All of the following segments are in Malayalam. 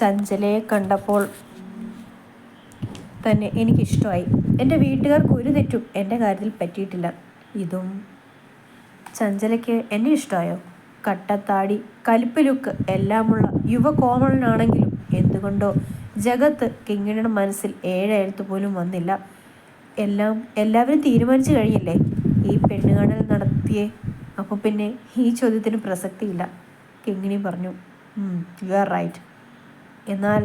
ചഞ്ചലയെ കണ്ടപ്പോൾ തന്നെ എനിക്കിഷ്ടമായി. എൻ്റെ വീട്ടുകാർക്ക് ഒരു തെറ്റും എൻ്റെ കാര്യത്തിൽ പറ്റിയിട്ടില്ല. ഇതും ചഞ്ചലയ്ക്ക് എന്നെ ഇഷ്ടമായോ? കട്ടത്താടി, കലിപ്പ് ലുക്ക് എല്ലാമുള്ള യുവ കോമളനാണെങ്കിലും എന്തുകൊണ്ടോ ജഗത്ത് കിങ്ങിണിയുടെ മനസ്സിൽ 7 എഴുത്ത് പോലും വന്നില്ല. എല്ലാവരും തീരുമാനിച്ചു കഴിഞ്ഞില്ലേ ഈ പെണ്ണുകാണൽ നടത്തിയേ? അപ്പോൾ പിന്നെ ഈ ചോദ്യത്തിന് പ്രസക്തിയില്ല. കിങ്ങിണി പറഞ്ഞു. You are right. എന്നാൽ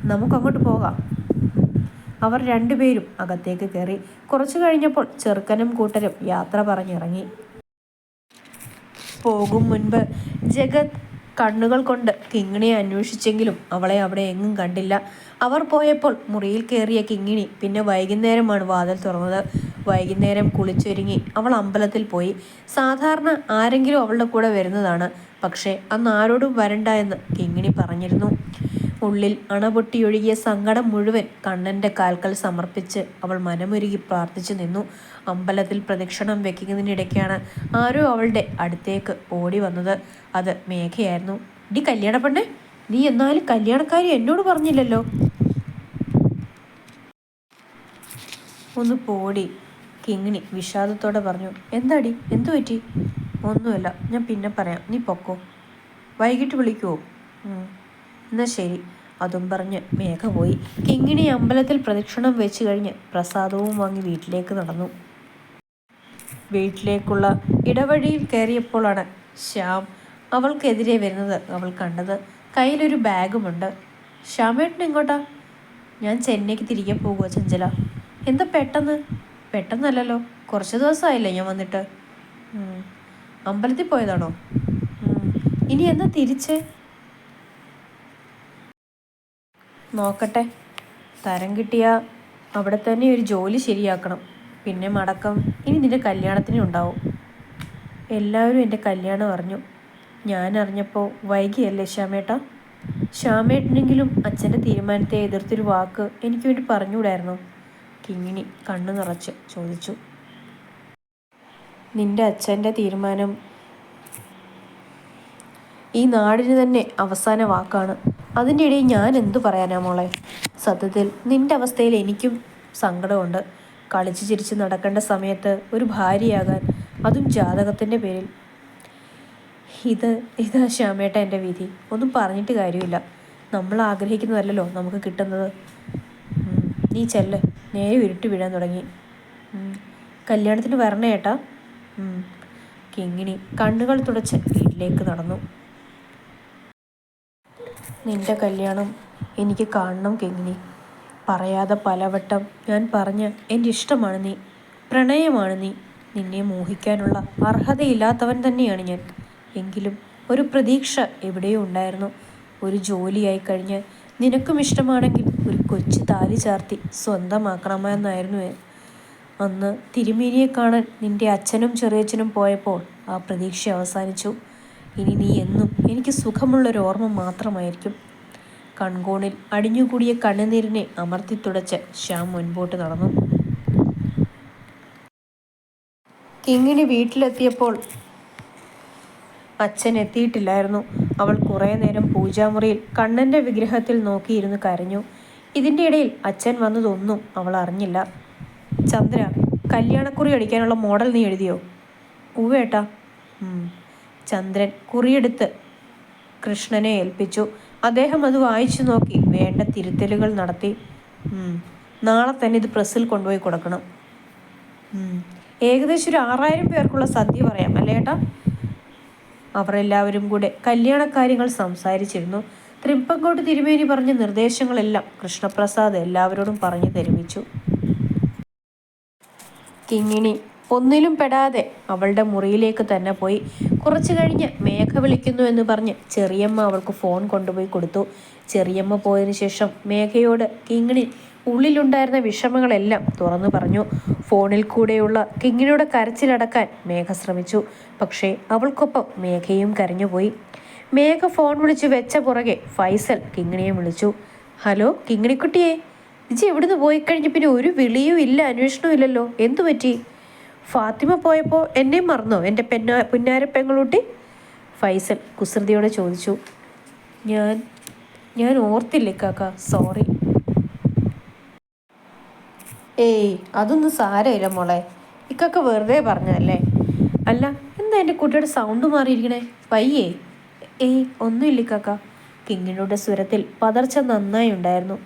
നമുക്കങ്ങോട്ട് പോകാം. അവർ രണ്ടുപേരും അകത്തേക്ക് കയറി. കുറച്ചു കഴിഞ്ഞപ്പോൾ ചെറുക്കനും കൂട്ടരും യാത്ര പറഞ്ഞിറങ്ങി. പോകും മുൻപ് ജഗത് കണ്ണുകൾ കൊണ്ട് കിങ്ങിണിയെ അന്വേഷിച്ചെങ്കിലും അവളെ അവിടെ എങ്ങും കണ്ടില്ല. അവർ പോയപ്പോൾ മുറിയിൽ കയറിയ കിങ്ങിണി പിന്നെ വൈകുന്നേരമാണ് വാതിൽ തുറന്നത്. വൈകുന്നേരം കുളിച്ചൊരുങ്ങി അവൾ അമ്പലത്തിൽ പോയി. സാധാരണ ആരെങ്കിലും അവളുടെ കൂടെ വരുന്നതാണ്. പക്ഷേ അന്ന് ആരോടും വരണ്ട എന്ന് കിങ്ങിണി പറഞ്ഞിരുന്നു. ഉള്ളിൽ അണപൊട്ടിയൊഴുകിയ സങ്കടം മുഴുവൻ കണ്ണൻ്റെ കാൽക്കൽ സമർപ്പിച്ച് അവൾ മനമുരുകി പ്രാർത്ഥിച്ചു നിന്നു. അമ്പലത്തിൽ പ്രദക്ഷിണം വെക്കുന്നതിനിടയ്ക്കാണ് ആരോ അവളുടെ അടുത്തേക്ക് ഓടി വന്നത്. അത് മേഘയായിരുന്നു. ഡി കല്യാണ പെണ്ണെ, നീ എന്നാലും കല്യാണക്കാരി എന്നോട് പറഞ്ഞില്ലല്ലോ. ഒന്ന് പോടി, കിങ്ങിണി വിഷാദത്തോടെ പറഞ്ഞു. എന്താടി, എന്തു പറ്റി? ഒന്നുമില്ല, ഞാൻ പിന്നെ പറയാം, നീ പൊക്കോ. വൈകിട്ട് വിളിക്കുവോ? എന്നാ ശരി. അതും പറഞ്ഞ് മേഘ പോയി. കിങ്ങിണി അമ്പലത്തിൽ പ്രദക്ഷിണം വെച്ച് കഴിഞ്ഞ് പ്രസാദവും വാങ്ങി വീട്ടിലേക്ക് നടന്നു. വീട്ടിലേക്കുള്ള ഇടവഴിയിൽ കയറിയപ്പോഴാണ് ശ്യാം അവൾക്കെതിരെ വരുന്നത് അവൾ കണ്ടത്. കയ്യിലൊരു ബാഗുമുണ്ട്. ശ്യാമേട്ടൻ എങ്ങോട്ടാ? ഞാൻ ചെന്നൈക്ക് തിരികെ പോകുക ചഞ്ചല. എന്താ പെട്ടെന്ന്? പെട്ടെന്നല്ലല്ലോ, കുറച്ച് ദിവസമായില്ലേ ഞാൻ വന്നിട്ട്. അമ്പലത്തിൽ പോയതാണോ? ഇനി എന്നാ തിരിച്ച്? നോക്കട്ടെ, തരം കിട്ടിയാൽ അവിടെ തന്നെ ഒരു ജോലി ശരിയാക്കണം. പിന്നെ മടക്കം ഇനി നിൻ്റെ കല്യാണത്തിനുണ്ടാവും. എല്ലാവരും എൻ്റെ കല്യാണം അറിഞ്ഞു. ഞാൻ അറിഞ്ഞപ്പോൾ വൈകിയല്ലേ ശ്യാമേട്ടാ? ശ്യാമേട്ടനെങ്കിലും അച്ഛൻ്റെ തീരുമാനത്തെ എതിർത്തൊരു വാക്ക് എനിക്ക് വേണ്ടി പറഞ്ഞുകൂടായിരുന്നോ? കിങ്ങിണി കണ്ണു നിറച്ച് ചോദിച്ചു. നിൻ്റെ അച്ഛൻ്റെ തീരുമാനം ഈ നാടിന് തന്നെ അവസാന വാക്കാണ്. അതിൻ്റെ ഇടയിൽ ഞാൻ എന്തു പറയാനാ മോളെ? സത്യത്തിൽ നിൻ്റെ അവസ്ഥയിൽ എനിക്കും സങ്കടമുണ്ട്. കളിച്ച് ചിരിച്ച് നടക്കേണ്ട സമയത്ത് ഒരു ഭാര്യയാകാൻ, അതും ജാതകത്തിൻ്റെ പേരിൽ. ഇതാ ശ്യാമേട്ട എൻ്റെ വിധി. ഒന്നും പറഞ്ഞിട്ട് കാര്യമില്ല. നമ്മൾ ആഗ്രഹിക്കുന്നതല്ലല്ലോ നമുക്ക് കിട്ടുന്നത്. നീ ചെല്ല്, നേരെ ഉരുട്ടി വീഴാൻ തുടങ്ങി. കല്യാണത്തിന് വരണേ ഏട്ടാ. കിങ്ങിണി കണ്ണുകൾ തുടച്ച് വീട്ടിലേക്ക് നടന്നു. നിൻ്റെ കല്യാണം എനിക്ക് കാണണം കിങ്ങിണി. പറയാതെ പലവട്ടം ഞാൻ പറഞ്ഞ എൻ്റെ ഇഷ്ടമാണ് നീ, പ്രണയമാണ് നീ. നിന്നെ മോഹിക്കാനുള്ള അർഹതയില്ലാത്തവൻ തന്നെയാണ് ഞാൻ. എങ്കിലും ഒരു പ്രതീക്ഷ എവിടെയോ ഉണ്ടായിരുന്നു. ഒരു ജോലിയായി കഴിഞ്ഞ് നിനക്കും ഇഷ്ടമാണെങ്കിൽ ഒരു കൊച്ചു താലി ചാർത്തി സ്വന്തമാക്കണമെന്നായിരുന്നു. അന്ന് തിരുമേനിയെ കാണാൻ നിൻ്റെ അച്ഛനും ചെറിയച്ഛനും പോയപ്പോൾ ആ പ്രതീക്ഷ അവസാനിച്ചു. ഇനി നീ എന്നും എനിക്ക് സുഖമുള്ളൊരു ഓർമ്മ മാത്രമായിരിക്കും. കൺകോണിൽ അടിഞ്ഞുകൂടിയ കണ്ണുനീരിനെ അമർത്തി തുടച്ച് ശ്യാം മുൻപോട്ട് നടന്നു. കിങ്ങിണി വീട്ടിലെത്തിയപ്പോൾ അച്ഛൻ എത്തിയിട്ടില്ലായിരുന്നു. അവൾ കുറേ നേരം പൂജാമുറിയിൽ കണ്ണൻ്റെ വിഗ്രഹത്തിൽ നോക്കിയിരുന്ന് കരഞ്ഞു. ഇതിൻ്റെ ഇടയിൽ അച്ഛൻ വന്നതൊന്നും അവൾ അറിഞ്ഞില്ല. ചന്ദ്ര, കല്യാണക്കുറി അടിക്കാനുള്ള മോഡൽ നീ എഴുതിയോ? ഉവേട്ടാ. ചന്ദ്രൻ കുറിയെടുത്ത് കൃഷ്ണനെ ഏൽപ്പിച്ചു. അദ്ദേഹം അത് വായിച്ചു നോക്കി വേണ്ട തിരുത്തലുകൾ നടത്തി. നാളെ തന്നെ ഇത് പ്രസ്സിൽ കൊണ്ടുപോയി കൊടുക്കണം. ഏകദേശം ഒരു 6000 പേർക്കുള്ള സദ്യ പറയാം അല്ലേ ഏട്ടാ? അവർ എല്ലാവരും കൂടെ കല്യാണക്കാര്യങ്ങൾ സംസാരിച്ചിരുന്നു. തൃപ്പങ്കോട്ട് തിരുമേനി പറഞ്ഞ നിർദ്ദേശങ്ങളെല്ലാം കൃഷ്ണപ്രസാദ് എല്ലാവരോടും പറഞ്ഞു തരുമിച്ചു. കിങ്ങിണി ഒന്നിലും പെടാതെ അവളുടെ മുറിയിലേക്ക് തന്നെ പോയി. കുറച്ചു കഴിഞ്ഞ് മേഘ വിളിക്കുന്നു എന്ന് പറഞ്ഞ് ചെറിയമ്മ അവൾക്ക് ഫോൺ കൊണ്ടുപോയി കൊടുത്തു. ചെറിയമ്മ പോയതിനു ശേഷം മേഘയോട് കിങ്ങിണി ഉള്ളിലുണ്ടായിരുന്ന വിഷമങ്ങളെല്ലാം തുറന്നു പറഞ്ഞു. ഫോണിൽ കൂടെയുള്ള കിങ്ങിണിയുടെ കരച്ചിലടക്കാൻ മേഘ ശ്രമിച്ചു. പക്ഷേ അവൾക്കൊപ്പം മേഘയും കരഞ്ഞുപോയി. മേഘ ഫോൺ വിളിച്ചു വെച്ച പുറകെ ഫൈസൽ കിങ്ങിണിയെ വിളിച്ചു. ഹലോ കിങ്ങിണിക്കുട്ടിയെ, ഇജി എവിടുന്ന് പോയി കഴിഞ്ഞ് പിന്നെ ഒരു വിളിയും ഇല്ല, അന്വേഷണവും ഇല്ലല്ലോ, എന്തു പറ്റി? ഫാത്തിമ പോയപ്പോൾ എന്നെ മറന്നോ എൻ്റെ പുന്നാര പെങ്ങളൂട്ടി? ഫൈസൽ കുസൃതിയോടെ ചോദിച്ചു. ഞാൻ ഓർത്തില്ല ഇക്കാക്ക, സോറി. ഏയ് അതൊന്നും സാരമില്ല മോളെ, ഇക്കൊക്കെ വെറുതെ പറഞ്ഞതല്ലേ. അല്ല, എന്താ എൻ്റെ കുട്ടിയുടെ സൗണ്ട് മാറിയിരിക്കണേ? പയ്യേ? ഏയ് ഒന്നുമില്ല ഇക്കാക്ക. കിങ്ങിണിയുടെ സ്വരത്തിൽ പതർച്ച നന്നായി ഉണ്ടായിരുന്നു.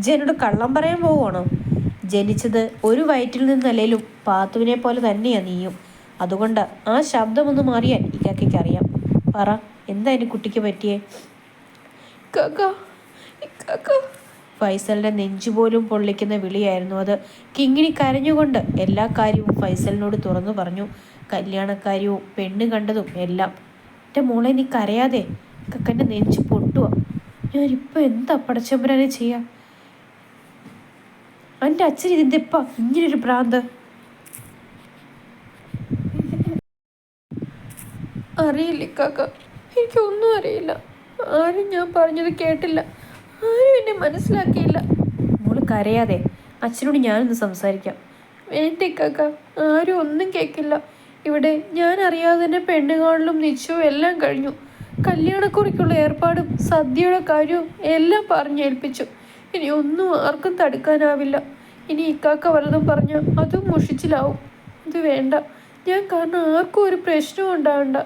ജനോട് കള്ളം പറയാൻ പോവുകയാണോ? ജനിച്ചത് ഒരു വയറ്റിൽ നിന്നല്ലേലും പാത്തുവിനെ പോലെ തന്നെയാ നീയും. അതുകൊണ്ട് ആ ശബ്ദമൊന്ന് മാറിയാൽ ഇക്കാക്കയ്ക്ക് അറിയാം. പറ, എന്താ എൻ്റെ കുട്ടിക്ക് പറ്റിയേ? ഫൈസലിൻ്റെ നെഞ്ചുപോലും പൊള്ളിക്കുന്ന വിളിയായിരുന്നു അത്. കിങ്ങിണി കരഞ്ഞുകൊണ്ട് എല്ലാ കാര്യവും ഫൈസലിനോട് തുറന്നു പറഞ്ഞു. കല്യാണക്കാര്യവും പെണ്ണ് കണ്ടതും എല്ലാം. എൻ്റെ മോളെ, നീ കരയാതെ. കക്കൻ്റെ നെഞ്ചു പൊട്ടുക. ഞാനിപ്പോൾ എന്താ പടച്ചമ്പരാനെ ചെയ്യാം? എൻ്റെ അച്ഛൻ ഇതിൻ്റെപ്പാ ഇങ്ങനൊരു ഭ്രാന്ത്? അറിയില്ല കാക്ക, എനിക്കൊന്നും അറിയില്ല. ആരും ഞാൻ പറഞ്ഞത് കേട്ടില്ല, ആരും എന്നെ മനസ്സിലാക്കിയില്ല. മോള് കരയാതെ, അച്ഛനോട് ഞാനൊന്ന് സംസാരിക്കാം. വേണ്ട കാക്ക, ആരും ഒന്നും കേൾക്കില്ല. ഇവിടെ ഞാൻ അറിയാതെ തന്നെ പെണ്ണുകാണലും നിശ്ചയവും എല്ലാം കഴിഞ്ഞു. കല്യാണക്കുറിക്കുള്ള ഏർപ്പാടും സദ്യയുടെ കാര്യവും എല്ലാം പറഞ്ഞേൽപ്പിച്ചു. ഇനി ഒന്നും ആർക്കും തടുക്കാനാവില്ല. ഇനി ഇക്കാക്ക വല്ലതും പറഞ്ഞാൽ അതും മുഷിച്ചിലാവും. ഇത് വേണ്ട. ഞാൻ കാരണം ആർക്കും ഒരു പ്രശ്നവും ഉണ്ടാവണ്ട.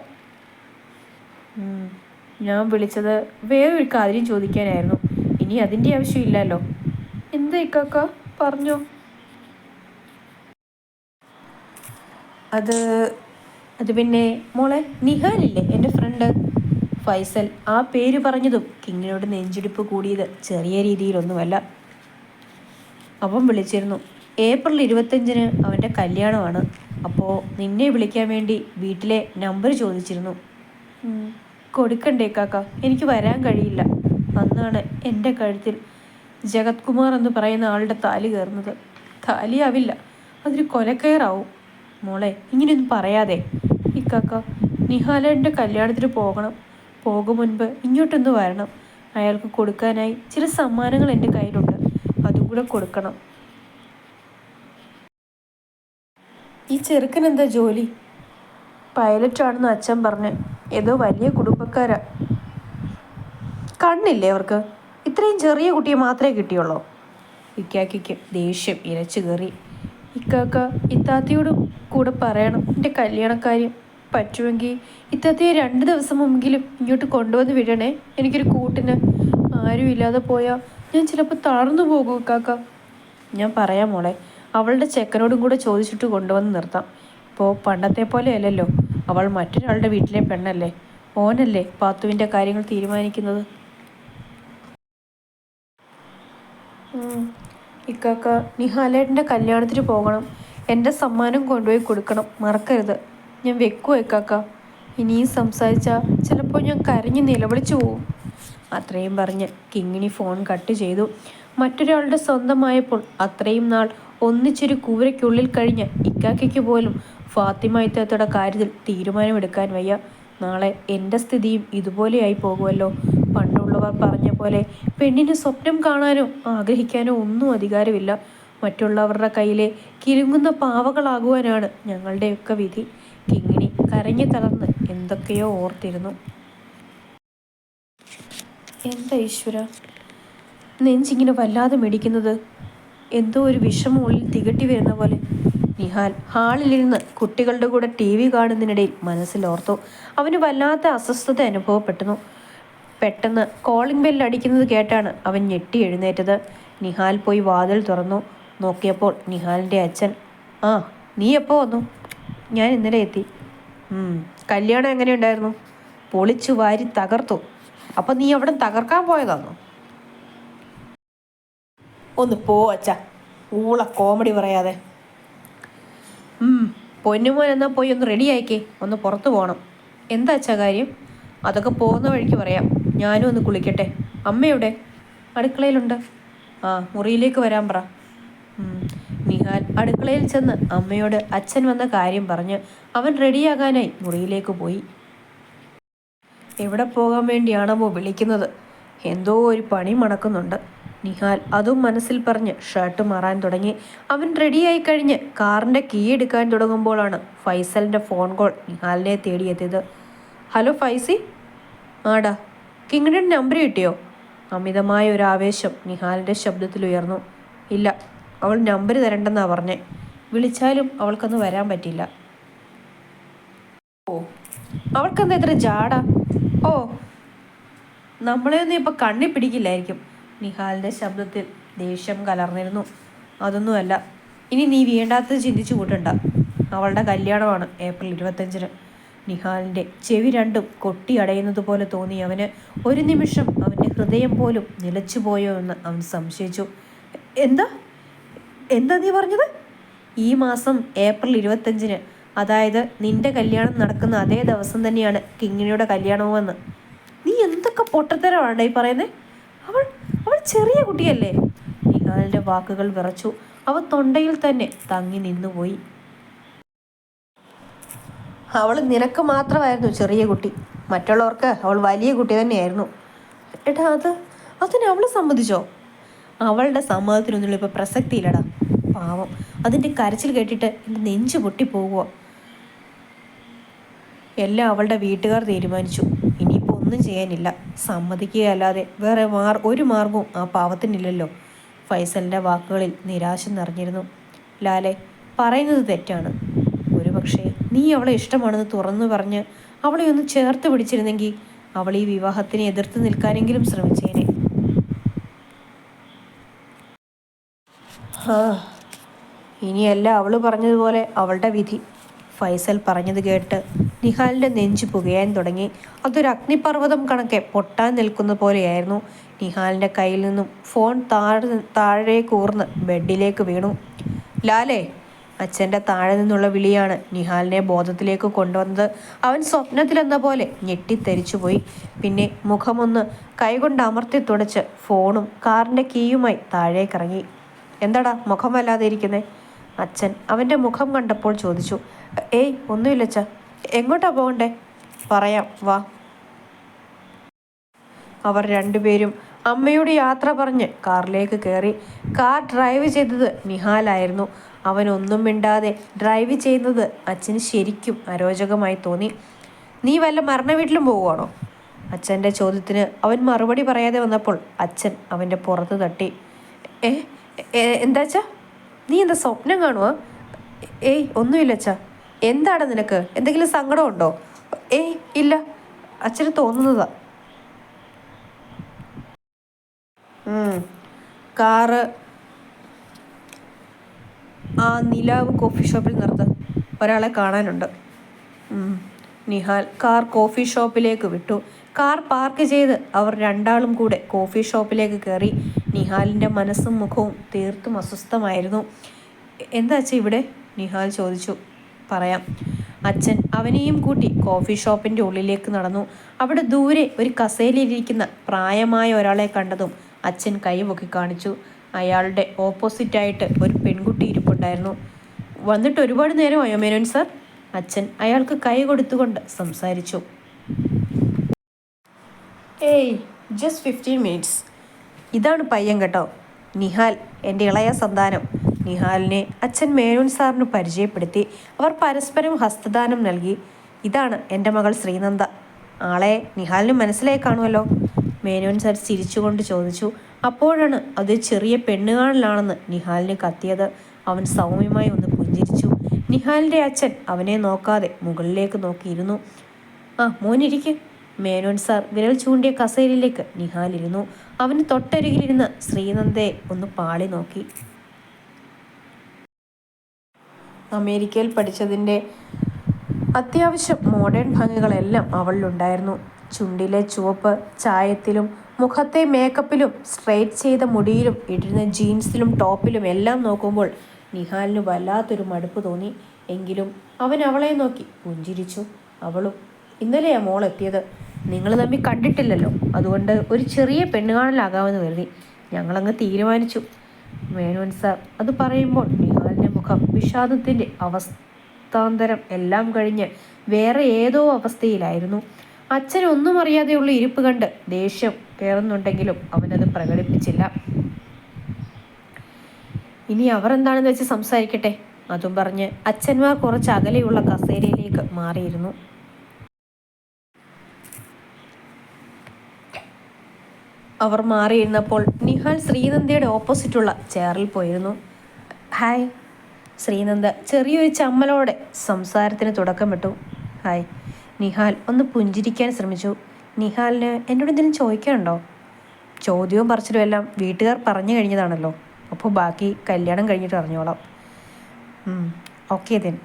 ഞാൻ വിളിച്ചത് വേറൊരു കാര്യം ചോദിക്കാനായിരുന്നു. ഇനി അതിൻ്റെ ആവശ്യമില്ലല്ലോ. എന്താ ഇക്കാക്ക, പറഞ്ഞോ. അത് പിന്നെ മോളെ, നിഹാലില്ലേ എൻ്റെ ഫ്രണ്ട് ഫൈസൽ? ആ പേര് പറഞ്ഞതും കിങ്ങിനോട് നെഞ്ചിടിപ്പ് കൂടിയത് ചെറിയ രീതിയിലൊന്നുമല്ല. അവൻ വിളിച്ചിരുന്നു. ഏപ്രിൽ 25-ന് അവൻ്റെ കല്യാണമാണ്. അപ്പോൾ നിന്നെ വിളിക്കാൻ വേണ്ടി വീട്ടിലെ നമ്പർ ചോദിച്ചിരുന്നു. കൊടുക്കണ്ടേ കാക്ക? എനിക്ക് വരാൻ കഴിയില്ല. അന്നാണ് എൻ്റെ കഴുത്തിൽ ജഗത് കുമാർ എന്ന് പറയുന്ന ആളുടെ താലി കയറുന്നത്. താലിയാവില്ല, അതൊരു കൊലക്കയറാവും. മോളെ, ഇങ്ങനെയൊന്നും പറയാതെ. ഇക്കാക്ക, നിഹാലൻ്റെ കല്യാണത്തിന് പോകണം. പോകും മുൻപ് ഇങ്ങോട്ടൊന്ന് വരണം. അയാൾക്ക് കൊടുക്കാനായി ചില സമ്മാനങ്ങൾ എൻ്റെ കയ്യിലുണ്ട്, അതും കൂടെ കൊടുക്കണം. ഈ ചെറുക്കൻ എന്താ ജോലി? പൈലറ്റാണെന്ന് അച്ഛൻ പറഞ്ഞ്. ഏതോ വലിയ കുടുംബക്കാരാ. കണ്ണില്ലേ അവർക്ക്? ഇത്രയും ചെറിയ കുട്ടിയെ മാത്രമേ കിട്ടിയുള്ളൂ. ഇക്കാക്കയ്ക്ക് ദേഷ്യം ഇരച്ചു കയറി. ഇക്കാക്ക, ഇത്താത്തയോടും കൂടെ പറയണം എൻ്റെ കല്യാണക്കാര്യം. പറ്റുമെങ്കിൽ ഇത്താത്തയെ 2 ദിവസം മുമ്പെങ്കിലും ഇങ്ങോട്ട് കൊണ്ടുവന്ന് വിടണേ. എനിക്കൊരു കൂട്ടിന്. ആരും ഇല്ലാതെ പോയാൽ ഞാൻ ചിലപ്പോൾ തളർന്നു പോകും ഇക്കാക്ക. ഞാൻ പറയാം മോളെ, അവളുടെ ചെക്കനോടും കൂടെ ചോദിച്ചിട്ട് കൊണ്ടുവന്ന് നിർത്താം. ഇപ്പോൾ പണ്ടത്തെ പോലെ അല്ലല്ലോ. അവൾ മറ്റൊരാളുടെ വീട്ടിലെ പെണ്ണല്ലേ. ഓനല്ലേ പാത്തുവിൻ്റെ കാര്യങ്ങൾ തീരുമാനിക്കുന്നത്. ഇക്കാക്ക, നിഹാലേട്ടൻ്റെ കല്യാണത്തിന് പോകണം. എൻ്റെ സമ്മാനം കൊണ്ടുപോയി കൊടുക്കണം, മറക്കരുത്. ഞാൻ വെക്കുമോ ഇക്കാക്ക? ഇനിയും സംസാരിച്ചാൽ ചിലപ്പോൾ ഞാൻ കരഞ്ഞ് നിലവിളിച്ചു പോവും. അത്രയും പറഞ്ഞ് കിങ്ങിണി ഫോൺ കട്ട് ചെയ്തു. മറ്റൊരാളുടെ സ്വന്തമായപ്പോൾ അത്രയും നാൾ ഒന്നിച്ചൊരു കൂരയ്ക്കുള്ളിൽ കഴിഞ്ഞ ഇക്കാക്കയ്ക്ക് പോലും ഫാത്തിമ ഇത്താത്തയുടെ കാര്യത്തിൽ തീരുമാനമെടുക്കാൻ വയ്യ. നാളെ എൻ്റെ സ്ഥിതിയും ഇതുപോലെയായി പോകുമല്ലോ. പണ്ടുള്ളവർ പറഞ്ഞ പോലെ പെണ്ണിന് സ്വപ്നം കാണാനോ ആഗ്രഹിക്കാനോ ഒന്നും അധികാരമില്ല. മറ്റുള്ളവരുടെ കയ്യിലെ കിലുങ്ങുന്ന പാവകളാകുവാനാണ് ഞങ്ങളുടെയൊക്കെ വിധി. കിങ്ങിണി കരഞ്ഞു തളർന്ന് എന്തൊക്കെയോ ഓർത്തിരുന്നു. എന്താ ഈശ്വര, നെഞ്ചിങ്ങനെ വല്ലാതെ മിടിക്കുന്നത്? എന്തോ ഒരു വിഷമം ഉള്ളിൽ തികട്ടി വരുന്ന പോലെ. നിഹാൽ ഹാളിലിരുന്ന് കുട്ടികളുടെ കൂടെ TV കാണുന്നതിനിടയിൽ മനസ്സിലോർത്തു. അവന് വല്ലാത്ത അസ്വസ്ഥത അനുഭവപ്പെട്ടുന്നു. പെട്ടെന്ന് കോളിംഗ് ബെല്ല് അടിക്കുന്നത് കേട്ടാണ് അവൻ ഞെട്ടി എഴുന്നേറ്റത്. നിഹാൽ പോയി വാതിൽ തുറന്നു. നോക്കിയപ്പോൾ നിഹാലിൻ്റെ അച്ഛൻ. ആ, നീ എപ്പോൾ വന്നു? ഞാൻ ഇന്നലെ എത്തി. കല്യാണം എങ്ങനെയുണ്ടായിരുന്നു? പൊളിച്ചു വാരി തകർത്തു. അപ്പം നീ അവിടെ തകർക്കാൻ പോയതാണോ? ഒന്ന് പോ അച്ഛാ, ഊള കോമഡി പറയാതെ. പൊന്നുമോൻ എന്നാൽ പോയി ഒന്ന് റെഡി ആയിക്കേ, ഒന്ന് പുറത്ത് പോകണം. എന്താ അച്ഛാ കാര്യം? അതൊക്കെ പോകുന്ന വഴിക്ക് പറയാം. ഞാനും ഒന്ന് കുളിക്കട്ടെ. അമ്മയുടെ അടുക്കളയിലുണ്ട്. ആ, മുറിയിലേക്ക് വരാൻ പറ. നിഹാൽ അടുക്കളയിൽ ചെന്ന് അമ്മയോട് അച്ഛൻ വന്ന കാര്യം പറഞ്ഞ് അവൻ റെഡിയാകാനായി മുറിയിലേക്ക് പോയി. എവിടെ പോകാൻ വേണ്ടിയാണോ വിളിക്കുന്നത്? എന്തോ ഒരു പണി മണക്കുന്നുണ്ട്. നിഹാൽ അതും മനസ്സിൽ പറഞ്ഞ് ഷർട്ട് മാറാൻ തുടങ്ങി. അവൻ റെഡിയായി കഴിഞ്ഞ് കാറിൻ്റെ കീ എടുക്കാൻ തുടങ്ങുമ്പോഴാണ് ഫൈസലിൻ്റെ ഫോൺ കോൾ നിഹാലിനെ തേടിയെത്തിയത്. ഹലോ ഫൈസി. ആടാ, കിങ്ങിണിയുടെ നമ്പർ കിട്ടിയോ? അമിതമായ ഒരു ആവേശം നിഹാലിൻ്റെ ശബ്ദത്തിലുയർന്നു. ഇല്ല, അവൾ നമ്പർ തരണ്ടെന്നാ പറഞ്ഞേ. വിളിച്ചാലും അവൾക്കൊന്ന് വരാൻ പറ്റില്ല. ഓ, അവൾക്കെന്താ ഇത്ര ജാട? ഓ, നമ്മളെയൊന്നും ഇപ്പം കണ്ണി പിടിക്കില്ലായിരിക്കും. നിഹാലിൻ്റെ ശബ്ദത്തിൽ ദേഷ്യം കലർന്നിരുന്നു. അതൊന്നുമല്ല, ഇനി നീ വേണ്ടാത്തത് ചിന്തിച്ചു കൂട്ടണ്ട. അവളുടെ കല്യാണമാണ് ഏപ്രിൽ 25-ന്. നിഹാലിൻ്റെ ചെവി രണ്ടും കൊട്ടി അടയുന്നത് പോലെ തോന്നി അവന്. ഒരു നിമിഷം അവൻ്റെ ഹൃദയം പോലും നിലച്ചുപോയോ എന്ന് അവൻ സംശയിച്ചു. എന്താ എന്താ നീ പറഞ്ഞത്? ഈ മാസം ഏപ്രിൽ 25-ന്, അതായത് നിന്റെ കല്യാണം നടക്കുന്ന അതേ ദിവസം തന്നെയാണ് കിങ്ങിണിയുടെ കല്യാണവുമെന്ന്. നീ എന്തൊക്കെ പൊട്ടത്തരമാണ് ഈ പറയുന്നത്? അവൾ അവൾ ചെറിയ കുട്ടിയല്ലേ? നിഹാലിൻ്റെ വാക്കുകൾ വിറച്ചു. അവ തൊണ്ടയിൽ തന്നെ തങ്ങി നിന്നുപോയി. അവൾ നിനക്ക് മാത്രമായിരുന്നു ചെറിയ കുട്ടി, മറ്റുള്ളവർക്ക് അവൾ വലിയ കുട്ടി തന്നെയായിരുന്നു. എടാ, അതിന് അവൾ സമ്മതിച്ചോ? അവളുടെ സമ്മതത്തിനൊന്നുള്ള ഇപ്പോൾ പ്രസക്തിയില്ലടാ. പാവം, അതിൻ്റെ കരച്ചിൽ കേട്ടിട്ട് എൻ്റെ നെഞ്ച് പൊട്ടിപ്പോകുക. എല്ലാം അവളുടെ വീട്ടുകാർ തീരുമാനിച്ചു. ഇനിയിപ്പോൾ ഒന്നും ചെയ്യാനില്ല. സമ്മതിക്കുകയല്ലാതെ വേറെ ഒരു മാർഗവും ആ പാവത്തിനില്ലല്ലോ. ഫൈസലിൻ്റെ വാക്കുകളിൽ നിരാശ നിറഞ്ഞിരുന്നു. ലാലെ, പറയുന്നത് തെറ്റാണ്. ഒരുപക്ഷെ നീ അവളെ ഇഷ്ടമാണെന്ന് തുറന്നു പറഞ്ഞ് അവളെ ഒന്ന് ചേർത്ത് പിടിച്ചിരുന്നെങ്കിൽ അവൾ ഈ വിവാഹത്തിനെ എതിർത്ത് നിൽക്കാനെങ്കിലും ശ്രമിച്ചേനെ. ഇനിയല്ല അവൾ പറഞ്ഞതുപോലെ അവളുടെ വിധി. ഫൈസൽ പറഞ്ഞത് കേട്ട് നിഹാലിൻ്റെ നെഞ്ച് പുകയാൻ തുടങ്ങി. അതൊരു അഗ്നിപർവ്വതം കണക്കെ പൊട്ടാൻ നിൽക്കുന്ന പോലെയായിരുന്നു. നിഹാലിൻ്റെ കയ്യിൽ നിന്നും ഫോൺ താഴെ കൂർന്ന് ബെഡിലേക്ക് വീണു. ലാലേ, അച്ഛൻ്റെ താഴെ നിന്നുള്ള വിളിയാണ് നിഹാലിനെ ബോധത്തിലേക്ക് കൊണ്ടുവന്നത്. അവൻ സ്വപ്നത്തിലെന്ന പോലെ ഞെട്ടിത്തെരിച്ചുപോയി. പിന്നെ മുഖമൊന്ന് കൈകൊണ്ട് അമർത്തി തുടച്ച് ഫോണും കാറിൻ്റെ കീയുമായി താഴേക്കിറങ്ങി. എന്താടാ മുഖം വല്ലാതെ ഇരിക്കുന്നേ? അച്ഛൻ അവൻ്റെ മുഖം കണ്ടപ്പോൾ ചോദിച്ചു. ഏയ്, ഒന്നുമില്ല അച്ഛാ. എങ്ങോട്ടാ പോകണ്ടേ? പറയാം, വാ. അവർ രണ്ടുപേരും അമ്മയോട് യാത്ര പറഞ്ഞ് കാറിലേക്ക് കയറി. കാർ ഡ്രൈവ് ചെയ്തത് നിഹാലായിരുന്നു. അവനൊന്നും മിണ്ടാതെ ഡ്രൈവ് ചെയ്യുന്നത് അച്ഛന് ശരിക്കും അരോചകമായി തോന്നി. നീ വല്ല മരണ വീട്ടിലും പോവുകയാണോ? അച്ഛൻ്റെ ചോദ്യത്തിന് അവൻ മറുപടി പറയാതെ വന്നപ്പോൾ അച്ഛൻ അവൻ്റെ പുറത്ത് തട്ടി. എന്താച്ചാ? നീ എന്താ സ്വപ്നം കാണുക? ഏയ്, ഒന്നുമില്ല അച്ഛാ. എന്താണ് നിനക്ക്? എന്തെങ്കിലും സങ്കടമുണ്ടോ? ഏയ് ഇല്ല, അച്ഛന് തോന്നുന്നതാ. കാറ് ആ നിലാവ് കോഫി ഷോപ്പിൽ നിർത്ത്, ഒരാളെ കാണാനുണ്ട്. നിഹാൽ കാർ കോഫി ഷോപ്പിലേക്ക് വിട്ടു. കാർ പാർക്ക് ചെയ്ത് അവർ രണ്ടാളും കൂടെ കോഫി ഷോപ്പിലേക്ക് കയറി. നിഹാലിൻ്റെ മനസ്സും മുഖവും തീർത്തും അസ്വസ്ഥമായിരുന്നു. എന്താ അച്ഛൻ ഇവിടെ? നിഹാൽ ചോദിച്ചു. പറയാം. അച്ഛൻ അവനെയും കൂട്ടി കോഫി ഷോപ്പിൻ്റെ ഉള്ളിലേക്ക് നടന്നു. അവിടെ ദൂരെ ഒരു കസേരയിലിരിക്കുന്ന പ്രായമായ ഒരാളെ കണ്ടതും അച്ഛൻ കൈ പൊക്കി കാണിച്ചു. അയാളുടെ ഓപ്പോസിറ്റായിട്ട് ഒരു പെൺകുട്ടി ഇരിപ്പുണ്ടായിരുന്നു. വന്നിട്ട് ഒരുപാട് നേരമായോ മേനോൻ സാർ? അച്ഛൻ അയാൾക്ക് കൈ കൊടുത്തുകൊണ്ട് സംസാരിച്ചു. ഏയ്, ജസ്റ്റ് 15 മിനിറ്റ്സ്. ഇതാണ് പയ്യൻ കേട്ടോ, നിഹാൽ, എൻ്റെ ഇളയ സന്താനം. നിഹാലിനെ അച്ഛൻ മേനോൻ സാറിന് പരിചയപ്പെടുത്തി. അവർ പരസ്പരം ഹസ്തദാനം നൽകി. ഇതാണ് എൻ്റെ മകൾ ശ്രീനന്ദ. ആളെ നിഹാലിന് മനസ്സിലായി കാണുമല്ലോ? മേനോൻ സാർ ചിരിച്ചുകൊണ്ട് ചോദിച്ചു. അപ്പോഴാണ് അത് ചെറിയ പെണ്ണുകാണലാണെന്ന് നിഹാലിന് കത്തിയത്. അവൻ സൗമ്യമായി ഒന്ന് പുഞ്ചിരിച്ചു. നിഹാലിൻ്റെ അച്ഛൻ അവനെ നോക്കാതെ മുകളിലേക്ക് നോക്കിയിരുന്നു. മോനിരിക്ക്. മേനോൻ സാർ വിരൽ ചൂണ്ടിയ കസേരയിലേക്ക് നിഹാലിരുന്നു. അവന് തൊട്ടരികിലിരുന്ന് ശ്രീനന്ദയെ ഒന്ന് പാളി നോക്കി. അമേരിക്കയിൽ പഠിച്ചതിൻ്റെ അത്യാവശ്യം മോഡേൺ ഭംഗികളെല്ലാം അവളിലുണ്ടായിരുന്നു. ചുണ്ടിലെ ചുവപ്പ് ചായത്തിലും മുഖത്തെ മേക്കപ്പിലും സ്ട്രെയിറ്റ് ചെയ്ത മുടിയിലും ഇടുന്ന ജീൻസിലും ടോപ്പിലും എല്ലാം നോക്കുമ്പോൾ നിഹാലിന് വല്ലാത്തൊരു മടുപ്പ് തോന്നി. എങ്കിലും അവൻ അവളെ നോക്കി പുഞ്ചിരിച്ചു. അവളും. ഇന്നലെയാ മോൾ എത്തിയത്. നിങ്ങൾ തമ്മിൽ കണ്ടിട്ടില്ലല്ലോ, അതുകൊണ്ട് ഒരു ചെറിയ പെണ്ണുകാണലാകാമെന്ന് കരുതി. ഞങ്ങളങ്ങ് തീരുമാനിച്ചു. മേനോൻ സാർ അത് പറയുമ്പോൾ നിഹാലിൻ്റെ മുഖം വിഷാദത്തിൻ്റെ അവസ്ഥാന്തരം എല്ലാം കഴിഞ്ഞ് വേറെ ഏതോ അവസ്ഥയിലായിരുന്നു. അച്ഛനൊന്നും അറിയാതെയുള്ള ഇരിപ്പ് കണ്ട് ദേഷ്യം കയറുന്നുണ്ടെങ്കിലും അവനത് പ്രകടിപ്പിച്ചില്ല. ഇനി അവർ എന്താണെന്ന് വെച്ച് സംസാരിക്കട്ടെ. അതും പറഞ്ഞ് അച്ഛന്മാർ കുറച്ച് അകലെയുള്ള കസേരയിലേക്ക് മാറിയിരുന്നു. അവർ മാറിയിരുന്നപ്പോൾ നിഹാൽ ശ്രീനന്ദയുടെ ഓപ്പോസിറ്റുള്ള ചെയറിൽ പോയിരുന്നു. ഹായ്. ശ്രീനന്ദ ചെറിയൊരു ചമ്മലോടെ സംസാരത്തിന് തുടക്കമിട്ടു. ഹായ്. നിഹാൽ ഒന്ന് പുഞ്ചിരിക്കാൻ ശ്രമിച്ചു. നിഹാലിന് എന്നോട് എന്തെങ്കിലും ചോദിക്കാനുണ്ടോ? ചോദ്യവും പറച്ചിലും എല്ലാം വീട്ടുകാർ പറഞ്ഞു കഴിഞ്ഞതാണല്ലോ, അപ്പോൾ ബാക്കി കല്യാണം കഴിഞ്ഞിട്ട് അറിഞ്ഞോളാം. Okay then.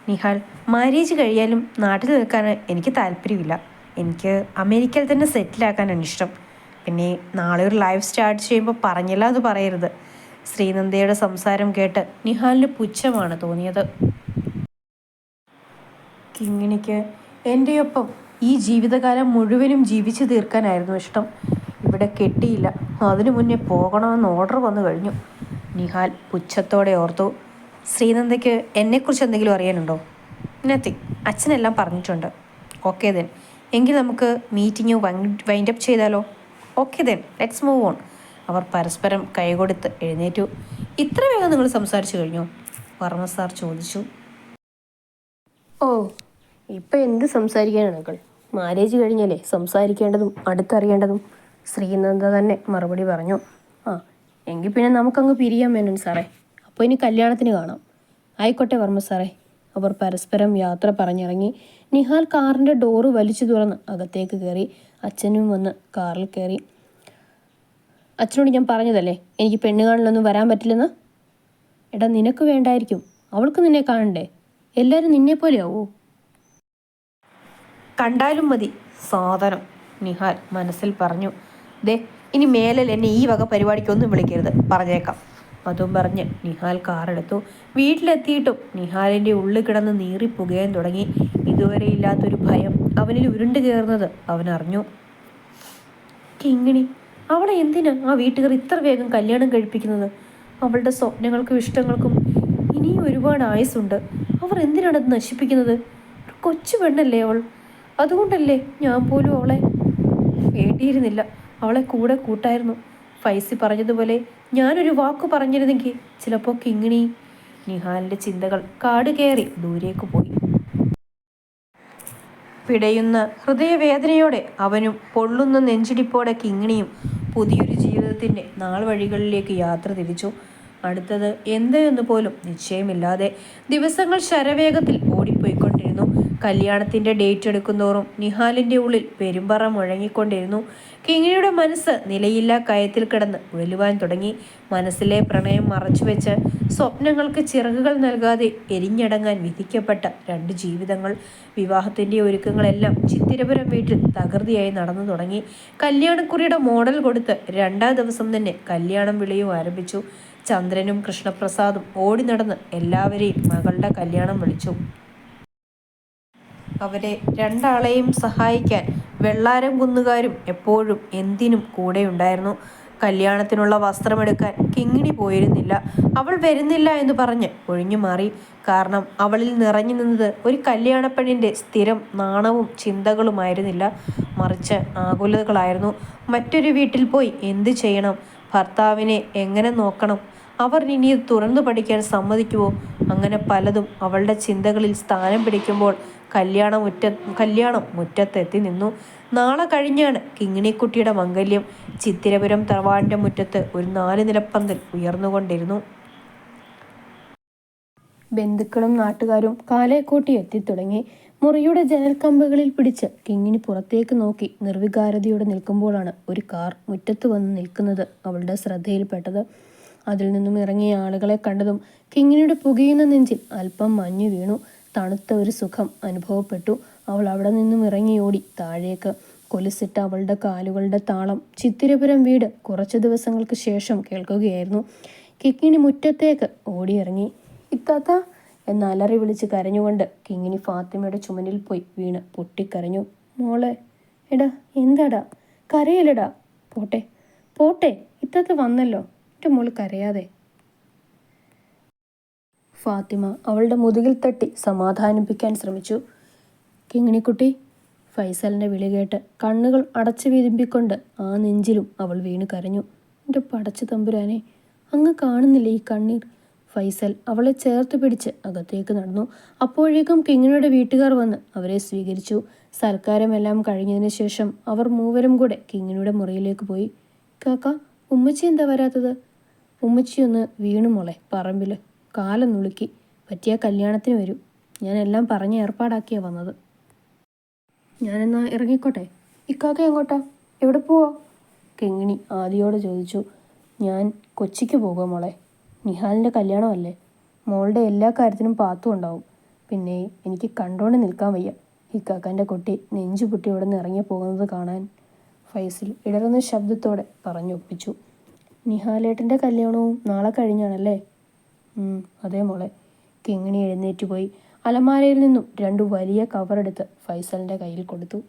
നിഹാൽ, മാരേജ് കഴിയാലും നാട്ടിൽ നിൽക്കാൻ എനിക്ക് താല്പര്യമില്ല. എനിക്ക് അമേരിക്കയിൽ തന്നെ സെറ്റിലാക്കാനാണ് ഇഷ്ടം. പിന്നെ നാളെ ഒരു ലൈഫ് സ്റ്റാർട്ട് ചെയ്യുമ്പോൾ പറഞ്ഞില്ല എന്ന് പറയരുത്. ശ്രീനന്ദയുടെ സംസാരം കേട്ട് നിഹാലിന് പുച്ഛമാണ് തോന്നിയത്. കിങ്ങിണിക്ക് എൻ്റെയൊപ്പം ഈ ജീവിതകാലം മുഴുവനും ജീവിച്ചു തീർക്കാനായിരുന്നു ഇഷ്ടം. ഇവിടെ കെട്ടിയില്ല, അതിനു മുന്നേ പോകണമെന്ന് ഓർഡർ വന്നു കഴിഞ്ഞു. നിഹാൽ പുച്ഛത്തോടെ ഓർത്തു. ശ്രീനന്ദയ്ക്ക് എന്നെക്കുറിച്ച് എന്തെങ്കിലും അറിയാനുണ്ടോ? നത്തിങ്. അച്ഛനെല്ലാം പറഞ്ഞിട്ടുണ്ട്. Okay then. എങ്കിൽ നമുക്ക് മീറ്റിംഗ് വൈൻഡ് അപ്പ് ചെയ്താലോ? Okay then, let's move on. അവർ പരസ്പരം കൈകൊടുത്ത് എഴുന്നേറ്റു. ഇത്ര വേഗം നിങ്ങൾ സംസാരിച്ചു കഴിഞ്ഞോ? വർമ്മ സാർ ചോദിച്ചു. ഓ, ഇപ്പം എന്ത് സംസാരിക്കാനാണ് അങ്കിൾ? മാരേജ് കഴിഞ്ഞാലേ സംസാരിക്കേണ്ടതും അടുത്തറിയേണ്ടതും. ശ്രീനന്ദ തന്നെ മറുപടി പറഞ്ഞു. ആ, എങ്കിൽ പിന്നെ നമുക്കങ്ങ് പിരിയാൻ മേനൻ സാറേ. അപ്പോൾ ഇനി കല്യാണത്തിന് കാണാം. ആയിക്കോട്ടെ വർമ്മ സാറേ. അവർ പരസ്പരം യാത്ര പറഞ്ഞിറങ്ങി. നിഹാൽ കാറിൻ്റെ ഡോറ് വലിച്ചു തുറന്ന് അകത്തേക്ക് കയറി. അച്ഛനും വന്ന് കാറിൽ കയറി. അച്ഛനോട് ഞാൻ പറഞ്ഞതല്ലേ എനിക്ക് പെണ്ണ് കാണലൊന്നും വരാൻ പറ്റില്ലെന്ന്. എടാ, നിനക്ക് വേണ്ടായിരിക്കും, അവൾക്ക് നിന്നെ കാണണ്ടേ? എല്ലാവരും നിന്നെപ്പോലെയാവോ? കണ്ടാലും മതി സാധനം, നിഹാൽ മനസ്സിൽ പറഞ്ഞു. ദേ, ഇനി മേലിൽ എന്നെ ഈ വക പരിപാടിക്കൊന്നും വിളിക്കരുത്, പറഞ്ഞേക്കാം. അതും പറഞ്ഞ് നിഹാൽ കാറെടുത്തു. വീട്ടിലെത്തിയിട്ടും നിഹാലിൻ്റെ ഉള്ളിൽ കിടന്ന് നീറിപ്പുകയാൻ തുടങ്ങി. ഇതുവരെ ഇല്ലാത്തൊരു ഭയം അവനിൽ ഉരുണ്ടു കയറുന്നത് അവനറിഞ്ഞു. കിങ്ങിണി, അവളെ എന്തിനാ ആ വീട്ടുകാർ ഇത്ര വേഗം കല്യാണം കഴിപ്പിക്കുന്നത്? അവളുടെ സ്വപ്നങ്ങൾക്കും ഇഷ്ടങ്ങൾക്കും ഇനിയും ഒരുപാട് ആയുസ്സുണ്ട്. അവർ എന്തിനാണ് അത് നശിപ്പിക്കുന്നത്? ഒരു കൊച്ചു പെണ്ണല്ലേ അവൾ. അതുകൊണ്ടല്ലേ ഞാൻ പോലും അവളെ വേണ്ടിയിരുന്നില്ല. അവളെ കൂടെ കൂട്ടായിരുന്നു. ഫൈസി പറഞ്ഞതുപോലെ ഞാനൊരു വാക്ക് പറഞ്ഞിരുന്നെങ്കിൽ ചിലപ്പോൾ കിങ്ങിണി. നിഹാലിൻ്റെ ചിന്തകൾ കാട് കയറി ദൂരേക്ക് പോയി. പിടയുന്ന ഹൃദയവേദനയോടെ അവനും പൊള്ളുന്ന നെഞ്ചിടിപ്പോടെ കിങ്ങിണിയും പുതിയൊരു ജീവിതത്തിൻ്റെ നാൾ വഴികളിലേക്ക് യാത്ര തിരിച്ചു. അടുത്തത് എന്തെന്ന് പോലും നിശ്ചയമില്ലാതെ ദിവസങ്ങൾ ശരവേഗത്തിൽ ഓടിപ്പോയിക്കൊണ്ടിരുന്നു. കല്യാണത്തിൻ്റെ ഡേറ്റ് എടുക്കുന്തോറും നിഹാലിൻ്റെ ഉള്ളിൽ പെരുമ്പറ മുഴങ്ങിക്കൊണ്ടിരുന്നു. കിങ്ങിണിയുടെ മനസ്സ് നിലയില്ലാ കയത്തിൽ കിടന്ന് ഉഴലുവാൻ തുടങ്ങി. മനസ്സിലെ പ്രണയം മറച്ചുവെച്ച് സ്വപ്നങ്ങൾക്ക് ചിറകുകൾ നൽകാതെ എരിഞ്ഞടങ്ങാൻ വിധിക്കപ്പെട്ട രണ്ട് ജീവിതങ്ങൾ. വിവാഹത്തിൻ്റെ ഒരുക്കങ്ങളെല്ലാം ചിത്തിരപുരം വീട്ടിൽ തകൃതിയായി നടന്നു തുടങ്ങി. കല്യാണക്കുറിയുടെ മോഡൽ കൊടുത്ത് 2ാം ദിവസം തന്നെ കല്യാണം വിളിയും ആരംഭിച്ചു. ചന്ദ്രനും കൃഷ്ണപ്രസാദും ഓടി നടന്ന് എല്ലാവരെയും മകളുടെ കല്യാണം വിളിച്ചു. അവരെ രണ്ടാളെയും സഹായിക്കാൻ വെള്ളാരം കുന്നുകാരും എപ്പോഴും എന്തിനും കൂടെയുണ്ടായിരുന്നു. കല്യാണത്തിനുള്ള വസ്ത്രമെടുക്കാൻ കിങ്ങിണി പോയിരുന്നില്ല. അവൾ വരുന്നില്ല എന്ന് പറഞ്ഞ് ഒഴിഞ്ഞു മാറി. കാരണം അവളിൽ നിറഞ്ഞു നിന്നത് ഒരു കല്യാണപ്പെണ്ണിൻ്റെ സ്ഥിരം നാണവും ചിന്തകളുമായിരുന്നില്ല, മറിച്ച് ആകുലതകളായിരുന്നു. മറ്റൊരു വീട്ടിൽ പോയി എന്ത് ചെയ്യണം? ഭർത്താവിനെ എങ്ങനെ നോക്കണം? അവർ ഇനി തുറന്നു പഠിക്കാൻ സമ്മതിക്കുമോ? അങ്ങനെ പലതും അവളുടെ ചിന്തകളിൽ സ്ഥാനം പിടിക്കുമ്പോൾ കല്യാണം മുറ്റത്തെത്തി നിന്നു. നാളെ കഴിഞ്ഞാണ് കിങ്ങിണിക്കുട്ടിയുടെ മംഗല്യം. ചിത്തിരപുരം തറവാടിൻ്റെ മുറ്റത്ത് ഒരു 4 നിലപ്പന്തൽ ഉയർന്നുകൊണ്ടിരുന്നു. ബന്ധുക്കളും നാട്ടുകാരും കാലേക്കൂട്ടി എത്തിത്തുടങ്ങി. മുറിയുടെ ജനൽക്കമ്പുകളിൽ പിടിച്ച് കിങ്ങിണി പുറത്തേക്ക് നോക്കി നിർവികാരതയോടെ നിൽക്കുമ്പോഴാണ് ഒരു കാർ മുറ്റത്ത് വന്ന് നിൽക്കുന്നത് അവളുടെ ശ്രദ്ധയിൽപ്പെട്ടത്. അതിൽ നിന്നും ഇറങ്ങിയ ആളുകളെ കണ്ടതും കിങ്ങിണിയുടെ പുകയുന്ന നെഞ്ചിൽ അല്പം മഞ്ഞു വീണു. തണുത്ത ഒരു സുഖം അനുഭവപ്പെട്ടു. അവൾ അവിടെ നിന്നും ഇറങ്ങിയോടി താഴേക്ക്. കൊലുസിട്ട അവളുടെ കാലുകളുടെ താളം ചിത്തിരപുരം വീട് കുറച്ചു ദിവസങ്ങൾക്ക് ശേഷം കേൾക്കുകയായിരുന്നു. കിങ്ങിണി മുറ്റത്തേക്ക് ഓടിയിറങ്ങി. ഇത്താത്ത എന്ന് അലറി വിളിച്ച് കരഞ്ഞുകൊണ്ട് കിങ്ങിണി ഫാത്തിമയുടെ ചുമലിൽ പോയി വീണ് പൊട്ടിക്കരഞ്ഞു. മോളെ, എടാ എന്താടാ, കരയലടാ, പോട്ടെ പോട്ടെ, ഇത്താത്ത വന്നല്ലോ, എൻ്റെ മോള് കരയാതെ. ഫാത്തിമ അവളുടെ മുതുകിൽ തട്ടി സമാധാനിപ്പിക്കാൻ ശ്രമിച്ചു. കിങ്ങിണിക്കുട്ടി, ഫൈസലിൻ്റെ വിളി കേട്ട് കണ്ണുകൾ അടച്ചു വീതിമ്പിക്കൊണ്ട് ആ നെഞ്ചിലും അവൾ വീണ് കരഞ്ഞു. എൻ്റെ പടച്ചു തമ്പുരാനെ, അങ്ങ് കാണുന്നില്ല ഈ കണ്ണീർ? ഫൈസൽ അവളെ ചേർത്ത് പിടിച്ച് അകത്തേക്ക് നടന്നു. അപ്പോഴേക്കും കിങ്ങിണിയുടെ വീട്ടുകാർ വന്ന് അവരെ സ്വീകരിച്ചു. സൽക്കാരമെല്ലാം കഴിഞ്ഞതിന് ശേഷം അവർ മൂവരും കൂടെ കിങ്ങിണിയുടെ മുറിയിലേക്ക് പോയി. കാക്ക, ഉമ്മച്ചി എന്താ വരാത്തത്? ഉമ്മച്ചി ഒന്ന് വീണു മോളെ പറമ്പിൽ, കാലം നുളുക്കി. പറ്റിയ കല്യാണത്തിന് വരും. ഞാനെല്ലാം പറഞ്ഞ് ഏർപ്പാടാക്കിയാ വന്നത്. ഞാനെന്നാ ഇറങ്ങിക്കോട്ടെ. ഇക്കാക്ക എങ്ങോട്ടാ? എവിടെ പോവാ? കിങ്ങിണി ആദിയോട് ചോദിച്ചു. ഞാൻ കൊച്ചിക്ക് പോകുക മോളെ. നിഹാലിൻ്റെ കല്യാണമല്ലേ. മോളുടെ എല്ലാ കാര്യത്തിനും പാത്തും ഉണ്ടാവും. പിന്നെ എനിക്ക് കണ്ടോണ്ട് നിൽക്കാൻ വയ്യ. ഇക്കാക്കാൻ്റെ കുട്ടി നെഞ്ചുപൊട്ടി ഇവിടെ നിന്ന് ഇറങ്ങി പോകുന്നത് കാണാൻ. ഫൈസൽ ഇടറുന്ന ശബ്ദത്തോടെ പറഞ്ഞൊപ്പിച്ചു. നിഹാലേട്ടൻ്റെ കല്യാണവും നാളെ കഴിഞ്ഞാണല്ലേ? അതേ മോളെ. കിങ്ങിണി എഴുന്നേറ്റ് പോയി അലമാരയിൽ നിന്നും 2 വലിയ കവറെടുത്ത് ഫൈസലിൻ്റെ കയ്യിൽ കൊടുത്തു.